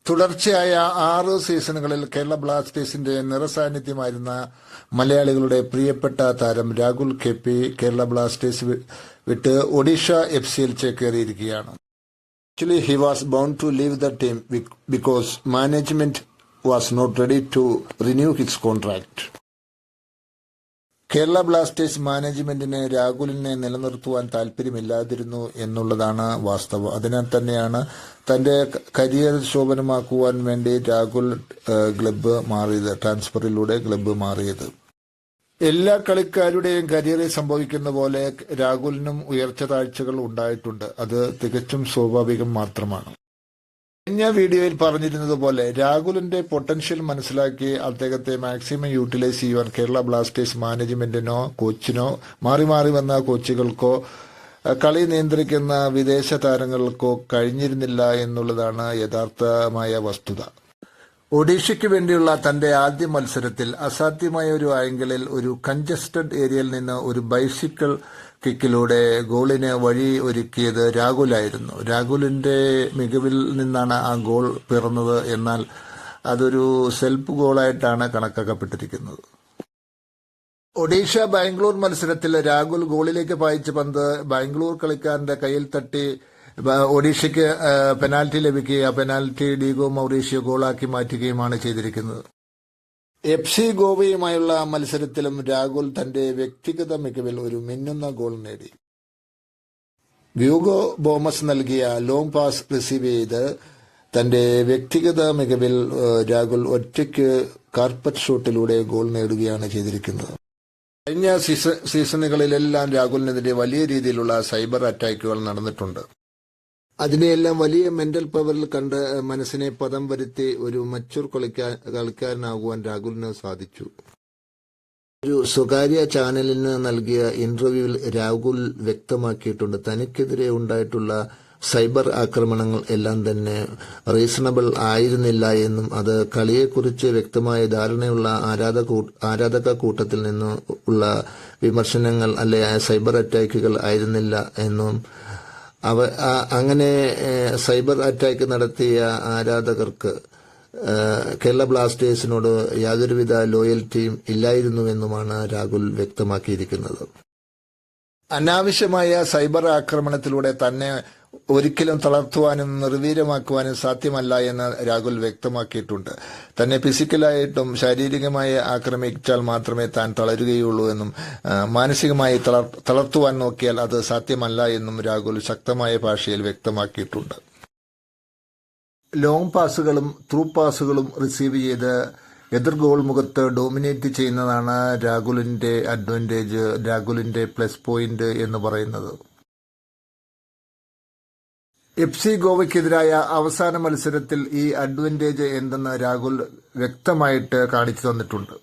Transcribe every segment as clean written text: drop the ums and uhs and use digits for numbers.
തുടർച്ചയായ 6 സീസണുകളിൽ കേരള ബ്ലാസ്റ്റേഴ്സിന്റെ നിറസാന്നിധ്യമായിരുന്ന മലയാളികളുടെ പ്രിയപ്പെട്ട താരം രാഹുൽ KP കേരള ബ്ലാസ്റ്റേഴ്സ് വിട്ട് Odisha FCയിൽ ചേക്കേറിയിരിക്കുകയാണ്. Actually, he was bound to leave the team because management was not ready to renew his contract. Kerala Blasters മാനേജ്മെന്റിന് രാഹുലിനെ നിലനിർത്തുവാൻ താല്പര്യമില്ലാതിരുന്നു എന്നുള്ളതാണ് വാസ്തവം. അതിനാൽ തന്നെയാണ് തന്റെ കരിയർ ശോഭനമാക്കുവാൻ വേണ്ടി രാഹുൽ ട്രാൻസ്ഫറിലൂടെ ക്ലബ്ബ് മാറിയത്. എല്ലാ കളിക്കാരുടെയും കരിയറിൽ സംഭവിക്കുന്ന പോലെ രാഹുലിനും ഉയർച്ച താഴ്ചകൾ ഉണ്ടായിട്ടുണ്ട്. അത് തികച്ചും സ്വാഭാവികം മാത്രമാണ്. കഴിഞ്ഞ വീഡിയോയിൽ പറഞ്ഞിരുന്നത് പോലെ രാഹുലിന്റെ പൊട്ടൻഷ്യൽ മനസ്സിലാക്കി അദ്ദേഹത്തെ മാക്സിമം യൂട്ടിലൈസ് ചെയ്യുവാൻ കേരള ബ്ലാസ്റ്റേഴ്സ് മാനേജ്മെന്റിനോ കോച്ചിനോ മാറി മാറി വന്ന കോച്ചുകൾക്കോ കളി നിയന്ത്രിക്കുന്ന വിദേശ താരങ്ങൾക്കോ കഴിഞ്ഞിരുന്നില്ല എന്നുള്ളതാണ് യഥാർത്ഥമായ വസ്തുത. ഒഡീഷയ്ക്ക് വേണ്ടിയുള്ള തന്റെ ആദ്യ മത്സരത്തിൽ അസാധ്യമായ ഒരു ആംഗിളിൽ ഒരു കൺജസ്റ്റഡ് ഏരിയയിൽ നിന്ന് ഒരു ബൈസിക്കിൾ കിക്കിലൂടെ ഗോളിന് വഴി ഒരുക്കിയത് രാഹുലായിരുന്നു. രാഹുലിന്റെ മികവിൽ നിന്നാണ് ആ ഗോൾ പിറന്നത്. എന്നാൽ അതൊരു സെൽഫ് ഗോളായിട്ടാണ് കണക്കാക്കപ്പെട്ടിരിക്കുന്നത്. ഒഡീഷ ബാംഗ്ലൂർ മത്സരത്തിൽ രാഹുൽ ഗോളിലേക്ക് പായിച്ച പന്ത് ബാംഗ്ലൂർ കളിക്കാരന്റെ കയ്യിൽ തട്ടി ഒഡീഷയ്ക്ക് പെനാൽറ്റി ലഭിക്കുകയും ആ പെനാൽറ്റി ഡീഗോ മൗറീഷ്യോ ഗോളാക്കി മാറ്റുകയുമാണ് ചെയ്തിരിക്കുന്നത്. FC ഗോവയുമായുള്ള മത്സരത്തിലും രാഹുൽ തന്റെ വ്യക്തിഗത മികവിൽ ഒരു മിന്നുന്ന ഗോൾ നേടി. ഹ്യൂഗോ ബോമസ് നൽകിയ ലോങ് പാസ് റിസീവ് ചെയ്ത് തന്റെ വ്യക്തിഗത മികവിൽ രാഹുൽ ഒറ്റയ്ക്ക് കാർപ്പറ്റ് ഷോട്ടിലൂടെ ഗോൾ നേടുകയാണ് ചെയ്തിരിക്കുന്നത്. കഴിഞ്ഞ സീസണുകളിലെല്ലാം രാഹുലിനെതിരെ വലിയ രീതിയിലുള്ള സൈബർ അറ്റാക്കുകൾ നടന്നിട്ടുണ്ട്. അതിനെയെല്ലാം വലിയ മെന്റൽ പവറിൽ കണ്ട് മനസ്സിനെ പദം വരുത്തി ഒരു മച്ചൂർ കളിക്കാരനാകുവാൻ രാഹുലിന് സാധിച്ചു. ഒരു സ്വകാര്യ ചാനലിന് നൽകിയ ഇന്റർവ്യൂവിൽ രാഹുൽ വ്യക്തമാക്കിയിട്ടുണ്ട്, തനിക്കെതിരെ ഉണ്ടായിട്ടുള്ള സൈബർ ആക്രമണങ്ങൾ എല്ലാം തന്നെ റീസണബിൾ ആയിരുന്നില്ല എന്നും അത് കളിയെക്കുറിച്ച് വ്യക്തമായ ധാരണയുള്ള ആരാധക കൂട്ടത്തിൽ നിന്ന് ഉള്ള വിമർശനങ്ങൾ അല്ലെ സൈബർ അറ്റാക്കുകൾ ആയിരുന്നില്ല എന്നും അങ്ങനെ സൈബർ അറ്റാക്ക് നടത്തിയ ആരാധകർക്ക് കേരള ബ്ലാസ്റ്റേഴ്സിനോട് യാതൊരുവിധ ലോയൽറ്റിയും ഇല്ലായിരുന്നുവെന്നുമാണ് രാഹുൽ വ്യക്തമാക്കിയിരിക്കുന്നത്. അനാവശ്യമായ സൈബർ ആക്രമണത്തിലൂടെ തന്നെ ഒരിക്കലും തളർത്തുവാനും നിർവീര്യമാക്കുവാനും സാധ്യമല്ല എന്ന് രാഹുൽ വ്യക്തമാക്കിയിട്ടുണ്ട്. തന്നെ ഫിസിക്കലായിട്ടും ശാരീരികമായി ആക്രമിച്ചാൽ മാത്രമേ താൻ തളരുകയുള്ളൂ എന്നും മാനസികമായി തളർത്തുവാൻ നോക്കിയാൽ അത് സാധ്യമല്ല എന്നും രാഹുൽ ശക്തമായ ഭാഷയിൽ വ്യക്തമാക്കിയിട്ടുണ്ട്. ലോങ് പാസുകളും ത്രൂ പാസുകളും റിസീവ് ചെയ്ത് എതിർ ഗോൾ മുഖത്ത് ഡോമിനേറ്റ് ചെയ്യുന്നതാണ് രാഹുലിന്റെ അഡ്വാൻറ്റേജ്, രാഹുലിന്റെ പ്ലസ് പോയിന്റ് എന്ന് പറയുന്നത്. FC ഗോവയ്ക്കെതിരായ അവസാന മത്സരത്തിൽ ഈ അഡ്വാൻറ്റേജ് എന്തെന്ന് രാഹുൽ വ്യക്തമായിട്ട് കാണിച്ചു തന്നിട്ടുണ്ട്.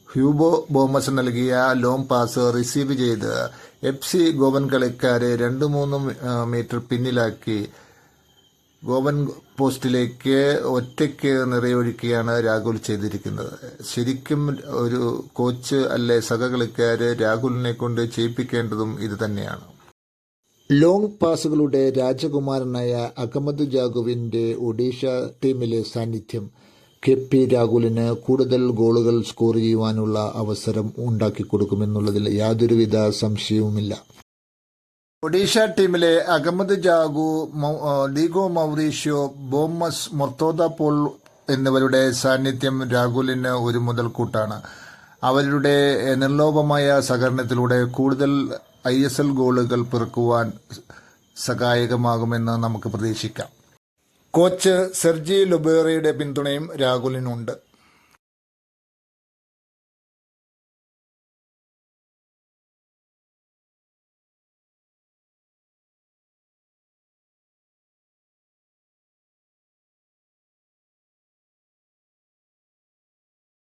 ഹ്യൂഗോ ബോമസ് നൽകിയ ലോങ് പാസ് റിസീവ് ചെയ്ത് FC ഗോവൻ കളിക്കാരെ 2-3 മീറ്റർ പിന്നിലാക്കി ഗോവൻ പോസ്റ്റിലേക്ക് ഒറ്റയ്ക്ക് നിറയൊഴിക്കുകയാണ് രാഹുൽ ചെയ്തിരിക്കുന്നത്. ശരിക്കും ഒരു കോച്ച് അല്ലെ സഹകളിക്കാര് രാഹുലിനെ കൊണ്ട് ചെയ്യിപ്പിക്കേണ്ടതും ഇത് തന്നെയാണ്. ലോങ് പാസുകളുടെ രാജകുമാരനായ അഹമ്മദ് ജാഗുവിന്റെ ഒഡീഷ ടീമിലെ സാന്നിധ്യം KP രാഹുലിന് കൂടുതൽ ഗോളുകൾ സ്കോർ ചെയ്യുവാനുള്ള അവസരം ഉണ്ടാക്കിക്കൊടുക്കുമെന്നുള്ളതിൽ യാതൊരുവിധ സംശയവുമില്ല. ഒഡീഷ ടീമിലെ അഹമ്മദ് ജാഗു, ഡീഗോ മൗറീഷ്യോ, ബോമസ്, മൊർത്തോദ പോൾ എന്നിവരുടെ സാന്നിധ്യം രാഹുലിന് ഒരു മുതൽക്കൂട്ടാണ്. അവരുടെ നിർലോഭമായ സഹകരണത്തിലൂടെ കൂടുതൽ ISL ഗോളുകൾ പിറക്കുവാൻ സഹായകമാകുമെന്ന് നമുക്ക് പ്രതീക്ഷിക്കാം. കോച്ച് സെർജി ലൊബേറയുടെ പിന്തുണയും രാഹുലിനുണ്ട്.